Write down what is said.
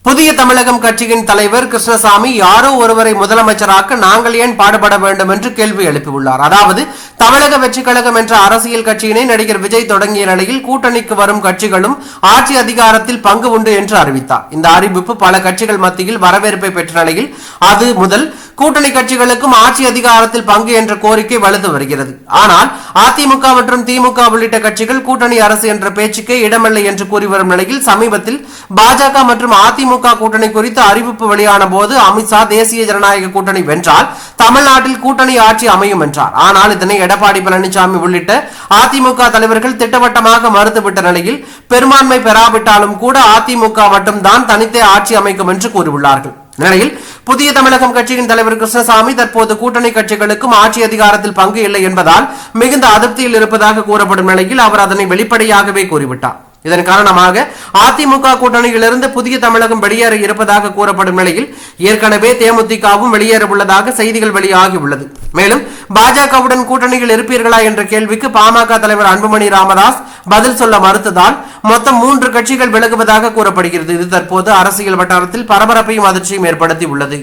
புதிய தமிழகம் கட்சியின் தலைவர் கிருஷ்ணசாமி யாரோ ஒருவரை முதலமைச்சராக்க நாங்கள் ஏன் பாடுபட வேண்டும் என்று கேள்வி எழுப்பியுள்ளார். அதாவது தமிழக வெற்றிக் கழகம் என்ற அரசியல் கட்சியினை நடிகர் விஜய் தொடங்கிய நிலையில் கூட்டணிக்கு வரும் கட்சிகளும் ஆட்சி அதிகாரத்தில் பங்கு உண்டு என்று அறிவித்தார். இந்த அறிவிப்பு பல கட்சிகள் மத்தியில் வரவேற்பை பெற்ற நிலையில் அது முதல் கூட்டணி கட்சிகளுக்கும் ஆட்சி அதிகாரத்தில் பங்கு என்ற கோரிக்கை வலுத்து வருகிறது. ஆனால் அதிமுக மற்றும் திமுக உள்ளிட்ட கட்சிகள் கூட்டணி அரசு என்ற பேச்சுக்கே இடமில்லை என்று கூறி வரும் நிலையில் சமீபத்தில் பாஜக மற்றும் அதிமுக கூட்டணி குறித்து அறிவிப்பு வெளியான போது அமித்ஷா தேசிய ஜனநாயக கூட்டணி வென்றால் தமிழ்நாட்டில் கூட்டணி ஆட்சி அமையும் என்றார். ஆனால் இதனை எடப்பாடி பழனிசாமி உள்ளிட்ட அதிமுக தலைவர்கள் திட்டவட்டமாக மறுத்துவிட்ட நிலையில் பெரும்பான்மை பெறாவிட்டாலும் கூட அதிமுக மட்டும்தான் தனித்தே ஆட்சி அமைக்கும் என்று கூறியுள்ளார்கள். நிலையில் புதிய தமிழகம் கட்சியின் தலைவர் கிருஷ்ணசாமி தற்போது கூட்டணி கட்சிகளுக்கும் ஆட்சி அதிகாரத்தில் பங்கு இல்லை என்பதால் மிகுந்த அதிருப்தியில் இருப்பதாக கூறப்படும் நிலையில் அவர் அதனை வெளிப்படையாகவே கூறிவிட்டார். இதன் காரணமாக அதிமுக கூட்டணியிலிருந்து புதிய தமிழகம் வெளியேற இருப்பதாக கூறப்படும் நிலையில் ஏற்கனவே தேமுதிகவும் வெளியேற உள்ளதாக செய்திகள் வெளியாகி உள்ளது. மேலும் பாஜகவுடன் கூட்டணியில் இருப்பீர்களா என்ற கேள்விக்கு பாமக தலைவர் அன்புமணி ராமதாஸ் பதில் சொல்ல மறுத்ததால் மொத்தம் 3 கட்சிகள் விலகுவதாக கூறப்படுகிறது. இது தற்போது அரசியல் வட்டாரத்தில் பரபரப்பையும் அதிர்ச்சியும் ஏற்படுத்தி உள்ளது.